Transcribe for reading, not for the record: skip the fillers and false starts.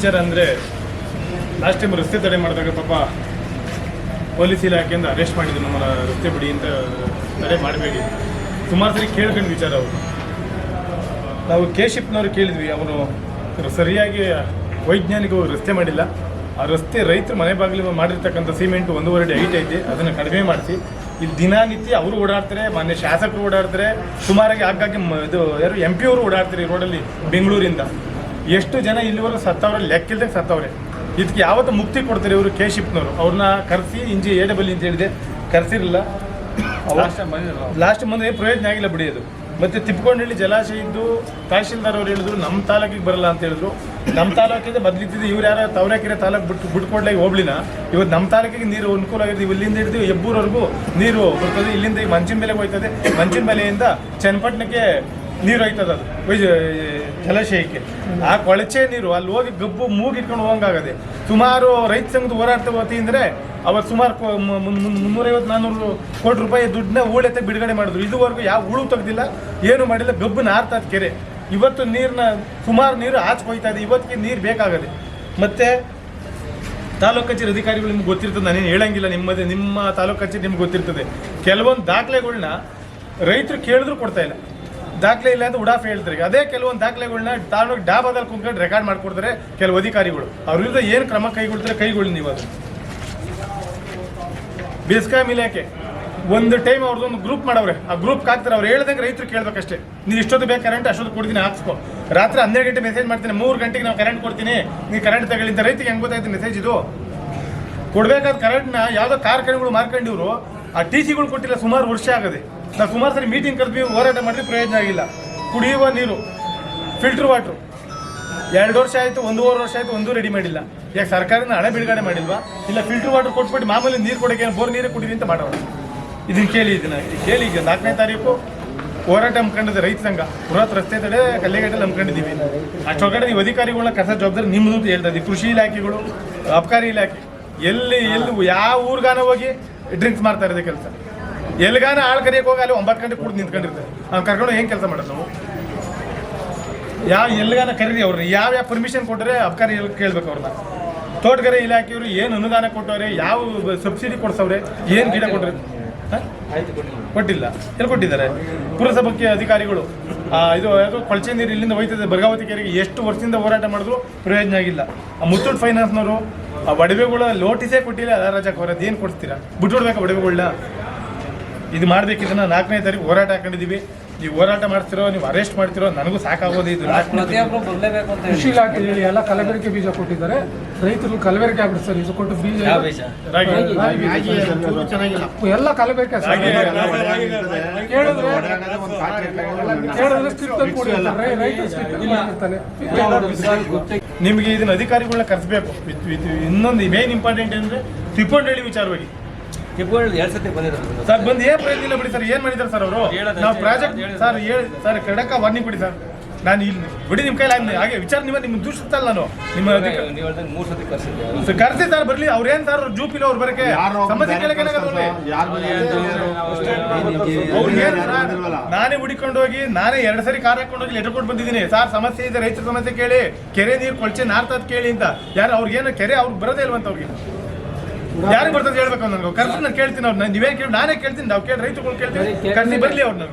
ವಿಚಾರ ಅಂದರೆ last time ರಸ್ತೆ ತಡೆ ಮಾಡಿದಾಗ ಪಾಪ ಪೊಲೀಸ್ ಇಲಾಖೆಯಿಂದ ಅರೆಸ್ಟ್ ಮಾಡಿದ್ರು. ನಮ್ಮ ರಸ್ತೆ ಬಿಡಿ ಅಂತ ತಡೆ ಮಾಡಬೇಡಿ ಸುಮಾರು ಸರಿ ಕೇಳ್ಕೊಂಡು ವಿಚಾರ ಅವರು. ನಾವು ಶಿಪ್ನವ್ರು ಕೇಳಿದ್ವಿ, ಅವರು ಸರಿಯಾಗಿ ವೈಜ್ಞಾನಿಕವಾಗಿ ರಸ್ತೆ ಮಾಡಿಲ್ಲ. ಆ ರಸ್ತೆ ರೈತರು ಮನೆ ಬಾಗಿಲು ಮಾಡಿರ್ತಕ್ಕಂಥ ಸಿಮೆಂಟ್ 1.5 ಅಡಿ ಹೈಟ್ ಐತೆ, ಅದನ್ನು ಕಡಿಮೆ ಮಾಡಿಸಿ ಇಲ್ಲಿ ದಿನನಿತ್ಯ ಅವರು ಓಡಾಡ್ತಾರೆ, ಮಾನ್ಯ ಶಾಸಕರು ಓಡಾಡ್ತಾರೆ, ಸುಮಾರಾಗಿ ಆಗಾಗ್ಗೆ ಇದು ಯಾರು MP ಅವರು ಓಡಾಡ್ತಾರೆ ಈ ರೋಡಲ್ಲಿ ಬೆಂಗಳೂರಿಂದ. ಎಷ್ಟು ಜನ ಇಲ್ಲಿವರೆಗೂ ಸತ್ತವ್ರೆ, ಲೆಕ್ಕಿಲ್ದಂಗೆ ಸತ್ತವ್ರೆ. ಇದಕ್ಕೆ ಯಾವತ್ತೂ ಮುಕ್ತಿ ಕೊಡ್ತಾರೆ ಇವರು ಶಿಪ್ನವರು. ಅವ್ರನ್ನ ಕರೆಸಿ ಇಂಜಿ AW ಅಂತ ಹೇಳಿದೆ, ಕರೆಸಿರಲಿಲ್ಲ. ಲಾಸ್ಟ್ ಬಂದರೆ ಪ್ರಯೋಜನ ಆಗಿಲ್ಲ ಬಿಡಿ ಅದು. ಮತ್ತು ತಿಪ್ಕೊಂಡಳ್ಳಿ ಜಲಾಶಯ ಇದ್ದು ತಹಶೀಲ್ದಾರ್ ಅವ್ರು ಹೇಳಿದ್ರು ನಮ್ಮ ತಾಲೂಕಿಗೆ ಬರಲ್ಲ ಅಂತ ಹೇಳಿದ್ರು. ನಮ್ಮ ತಾಲೂಕಿಂದ ಬದಲಿತ್ತಿದ್ದು ಇವ್ರು ಯಾರು ತವರಕೆರೆ ತಾಲೂಕು ಬಿಟ್ಕೊಡ್ಲಾಗಿ ಹೋಗ್ಲಿನ. ಇವತ್ತು ನಮ್ಮ ತಾಲೂಕಿಗೆ ನೀರು ಅನುಕೂಲ ಆಗಿರ್ತೀವಿ. ಇಲ್ಲಿಂದ ಹಿಡಿದು ಹೆಬ್ಬೂರವರೆಗೂ ನೀರು ಬರ್ತದೆ. ಇಲ್ಲಿಂದ ಮಂಚಿನ ಬೆಲೆಗೆ ಹೋಗ್ತದೆ, ಮಂಚಿನ ಬೆಲೆಯಿಂದ ಚನ್ನಪಟ್ಟಣಕ್ಕೆ ನೀರು ಹೋಯ್ತದೆ, ಅದು ಜಲಾಶಯಕ್ಕೆ. ಆ ಕೊಳಚೆ ನೀರು ಅಲ್ಲಿ ಹೋಗಿ ಗಬ್ಬು ಮೂಗಿಟ್ಕೊಂಡು ಹೋಗಂಗಾಗದೆ. ಸುಮಾರು ರೈತ ಸಂಘದ ಹೋರಾಟ ವತಿಯಿಂದರೆ ಅವತ್ತು ಸುಮಾರು 350-400 ಕೋಟಿ ರೂಪಾಯಿ ದುಡ್ಡನ್ನ ಹೂಳೆತ್ತ ಬಿಡುಗಡೆ ಮಾಡಿದ್ರು. ಇದುವರೆಗೂ ಯಾವ ಹುಳು ತೆಗೆದಿಲ್ಲ, ಏನು ಮಾಡಿಲ್ಲ. ಗಬ್ಬು ನಾರ್ತದ ಕೆರೆ. ಇವತ್ತು ನೀರನ್ನ ಸುಮಾರು ನೀರು ಆಚ್ಕೊಯ್ತಾ ಇದೆ. ಇವತ್ತಿಗೆ ನೀರು ಬೇಕಾಗದೆ. ಮತ್ತು ತಾಲೂಕು ಕಚೇರಿ ಅಧಿಕಾರಿಗಳು ನಿಮ್ಗೆ ಗೊತ್ತಿರ್ತದೆ, ನಾನೇನು ಹೇಳಂಗಿಲ್ಲ. ನಿಮ್ಮ ತಾಲೂಕು ಕಚೇರಿ ನಿಮ್ಗೆ ಗೊತ್ತಿರ್ತದೆ. ಕೆಲವೊಂದು ದಾಖಲೆಗಳನ್ನ ರೈತರು ಕೇಳಿದ್ರು ಕೊಡ್ತಾ ಇಲ್ಲ. ದಾಖಲೆ ಇಲ್ಲ ಅಂತ ಉಡಾಫೆ ಹೇಳ್ತಾರೆ. ಅದೇ ಕೆಲವೊಂದು ದಾಖಲೆಗಳನ್ನ ತಾಲೂಕು ಡಾಬಾದಲ್ಲಿ ಕುಂತ್ಕೊಂಡು ರೆಕಾರ್ಡ್ ಮಾಡ್ಕೊಡ್ತಾರೆ ಕೆಲವು ಅಧಿಕಾರಿಗಳು. ಅವ್ರ ವಿರುದ್ಧ ಏನು ಕ್ರಮ ಕೈಗೊಳ್ಳಿ ನೀವು. ಅದು ಬೆಸ್ಕಾಂ ಇಲಾಖೆ ಒಂದು ಟೈಮ್ ಅವ್ರದ್ದೊಂದು ಗ್ರೂಪ್ ಮಾಡವ್ರೆ. ಆ ಗ್ರೂಪ್ಗೆ ಹಾಕ್ತಾರೆ. ಅವ್ರು ಹೇಳ್ದಂಗೆ ರೈತರು ಕೇಳಬೇಕಷ್ಟೇ. ನೀವು ಇಷ್ಟೊತ್ತು ಬೇಕು ಕರೆಂಟ್, ಅಷ್ಟೊತ್ತು ಕೊಡ್ತೀನಿ, ಹಾಕ್ಸ್ಕೊ. ರಾತ್ರಿ 12 ಗಂಟೆ ಮೆಸೇಜ್ ಮಾಡ್ತೀನಿ, 3 ಗಂಟೆಗೆ ನಾವು ಕರೆಂಟ್ ಕೊಡ್ತೀನಿ, ನೀವು ಕರೆಂಟ್ ತಗೊಳ್ಳಿಂತ ರೈತಿಗೆ ಹೆಂಗೆ ಗೊತ್ತಾಯ್ತು ಮೆಸೇಜ್? ಇದು ಕೊಡಬೇಕಾದ ಕರೆಂಟ್ನ ಯಾವುದೋ ಕಾರ್ಖಾನೆಗಳು ಮಾರ್ಕೊಂಡಿವ್ರು ಆ TCಗಳು ಕೊಟ್ಟಿಲ್ಲ. ಸುಮಾರು ವರ್ಷ ಆಗದೆ. ನಾವು ಸುಮಾರು ಸರಿ ಮೀಟಿಂಗ್ ಕರೆದ್ವಿ, ಹೋರಾಟ ಮಾಡಿದ್ರೆ ಪ್ರಯೋಜನ ಆಗಿಲ್ಲ. ಕುಡಿಯುವ ನೀರು ಫಿಲ್ಟರ್ ವಾಟ್ರು 2 ವರ್ಷ ಆಯಿತು, 1.5 ವರ್ಷ ಆಯಿತು, ಒಂದೂ ರೆಡಿ ಮಾಡಿಲ್ಲ. ಯಾಕೆ ಸರ್ಕಾರದಿಂದ ಹಣ ಬಿಡುಗಡೆ ಮಾಡಿಲ್ವಾ? ಇಲ್ಲ ಫಿಲ್ಟರ್ ವಾಟರ್ ಕೊಟ್ಬಿಟ್ಟು ಮಾಮೂಲಿ ನೀರು ಕೊಡೋಕೆ ಬೋರ್ ನೀರೇ ಕುಡೀರಿ ಅಂತ ಮಾಡೋರು. ಇದನ್ನು ಕೇಳಿ ಈಗ 4ನೇ ತಾರೀಕು ಹೋರಾಟ ಹಮ್ಮಿಕೊಂಡಿದೆ ರೈತ ಸಂಘ. ಬೃಹತ್ ರಸ್ತೆ ತಡೆ ಕಲ್ಲೇಗಟ್ಟಲ್ಲಿ ಹಮ್ಮಿಕೊಂಡಿದ್ದೀವಿ. ಅಷ್ಟೊಳಗಡೆ ನೀವು ಅಧಿಕಾರಿಗಳನ್ನ ಕಸ ಜವಾಬ್ದಾರಿ ನಿಮ್ಮದು ಅಂತ ಹೇಳ್ತಾ ಇದ್ದೀವಿ. ಕೃಷಿ ಇಲಾಖೆಗಳು, ಅಬಕಾರಿ ಇಲಾಖೆ ಎಲ್ಲಿ ಯಾವ ಊರ್ಗಾನ ಹೋಗಿ ಡ್ರಿಂಕ್ಸ್ ಮಾಡ್ತಾ ಇರೋದೇ ಕೆಲಸ. ಎಲ್ಲಿಗಾನ ಆಳು ಕರಿಯಕ್ಕೆ ಹೋಗಿ ಅಲ್ಲಿ 9 ಗಂಟೆ ಕೂಡ ನಿಂತ್ಕೊಂಡಿರ್ತಾರೆ. ಅವ್ನು ಕರ್ಕೊಂಡು ಹೆಂಗೆ ಕೆಲಸ ಮಾಡೋದು ನಾವು? ಎಲ್ಲಿಗಾನ ಕರೀರಿ ಅವ್ರನ್ನ. ಯಾವ್ಯಾವ ಪರ್ಮಿಷನ್ ಕೊಟ್ಟರೆ ಅಬಕಾರಿ ಕೇಳ್ಬೇಕು ಅವ್ರನ್ನ. ತೋಟಗಾರಿ ಇಲಾಖೆಯವರು ಏನು ಅನುದಾನ ಕೊಟ್ಟವ್ರೆ, ಯಾವ ಸಬ್ಸಿಡಿ ಕೊಡ್ಸವ್ರೆ, ಏನು ಗಿಡ ಕೊಟ್ಟರೆ ಕೊಟ್ಟಿಲ್ಲ. ಎಲ್ಲಿ ಕೊಟ್ಟಿದ್ದಾರೆ? ಪುರಸಭೆ ಅಧಿಕಾರಿಗಳು ಇದು ಕೊಳಚೆ ನೀರು ಇಲ್ಲಿಂದ ಹೋಯ್ತದೆ ಭರ್ಗಾವತಿ ಕೆರೆಗೆ. ಎಷ್ಟು ವರ್ಷದಿಂದ ಹೋರಾಟ ಮಾಡಿದ್ರು ಪ್ರಯೋಜನ ಆಗಿಲ್ಲ. ಆ ಮುತ್ತೂಟ್ ಫೈನಾನ್ಸ್ನವರು ಆ ಒಡವೆಗಳ ನೋಟಿಸೇ ಕೊಟ್ಟಿಲ್ಲ. ರಾಜಕ್ಕೆ ಹೊರದ್ದು ಏನು ಕೊಡ್ತೀರಾ? ಬಿಟ್ಬಿಡ್ಬೇಕಾ ಒಡವೆಗಳನ್ನ? ಇದು ಮಾಡಬೇಕು. ಇದನ್ನು 4ನೇ ತಾರೀಕು ಹೋರಾಟ ಹಾಕೊಂಡಿದ್ದೀವಿ. ನೀವು ಹೋರಾಟ ಮಾಡ್ತಿರೋ, ನೀವು ಅರೆಸ್ಟ್ ಮಾಡ್ತಿರೋ, ನನಗೂ ಸಾಕಾಗೋದು. ಇದು ಕೃಷಿ ಇಲಾಖೆಯಲ್ಲಿ ಎಲ್ಲ ಕಲಬೆರಕೆ ಬೀಜ ಕೊಟ್ಟಿದ್ದಾರೆ. ರೈತರು ಕಲಬೆರಕೆ ಆಗ್ಬಿಡ್ತಾರೆ. ಇದು ಕೊಟ್ಟು ಬೀಜ ಎಲ್ಲ ಕಲಬೆರಕೆ ನಿಮಗೆ ಇದನ್ನ ಅಧಿಕಾರಿಗಳನ್ನ ಕರೆಸಬೇಕು. ಇನ್ನೊಂದು ಮೇನ್ ಇಂಪಾರ್ಟೆಂಟ್ ಅಂದರೆ ತಿಪ್ಪೊಂಡಳ್ಳಿ ವಿಚಾರವಾಗಿ ಸರ್ ಬಂದು ಏನು ಪ್ರಯತ್ನ ಇಲ್ಲ ಬಿಡಿ ಸರ್. ಏನು ಮಾಡಿದ್ದಾರೆ ಸರ್ ಅವರು? ನಾವು ಪ್ರಾಜೆಕ್ಟ್ ಸರ್ ಕಡಕ ವಾರ್ನಿಂಗ್ ಕೊಡಿ ಸರ್. ನಾನು ಇಲ್ಲಿ ಬಿಡಿ ನಿಮ್ಮ ಕೈಲಿ ಹಾಗೆ ವಿಚಾರ ನಿಮ್ಮ ದೂಷಿಸ್ತಲ್ಲ. ನಾನು ನಿಮ್ಮ ಕರ್ಸಿ ಸರ್ ಬರಲಿ. ಅವ್ರೇನು ಸರ್ ಜೂಪಿಲ್ಲ ಅವ್ರು ಬರಕ್ಕೆ ಸಮಸ್ಯೆ ಕೇಳಕ್ಕೆ ನಾನೇ ಹುಡಿಕೊಂಡು ಹೋಗಿ ನಾನೇ 2 ಸರಿ ಕಾರ್ ಹಾಕೊಂಡು ಹೋಗಿ ಲೆಟರ್ ಕೊಟ್ಟು ಬಂದಿದ್ದೀನಿ. ಸರ್ ಸಮಸ್ಯೆ ಇದೆ, ರೈತರ ಸಮಸ್ಯೆ ಕೇಳಿ, ಕೆರೆ ನೀರು ಕೊಳಚೆ ನಾರ್ತದ್ ಕೇಳಿ ಅಂತ. ಯಾರು ಅವ್ರಿಗೇನು ಕೆರೆ ಅವ್ರಿಗೆ ಬರೋದೇ ಇಲ್ವಂತ. ಅವ್ರಿಗೆ ಯಾರಿಗೆ ಬರ್ತದೆ ಹೇಳ್ಬೇಕು ನನಗೆ. ಕರ್ಸಿ ನಾನು ಕೇಳ್ತೀನಿ ಅವ್ರನ್ನ. ನೀವೇನು ಕೇಳಿ ನಾನೇ ಕೇಳ್ತೀನಿ. ನಾವು ಕೇಳಿ ರೈತರುಗಳು ಕೇಳ್ತೀನಿ. ಕರ್ಸಿ ಬರಲಿ ಅವ್ರನ್ನ.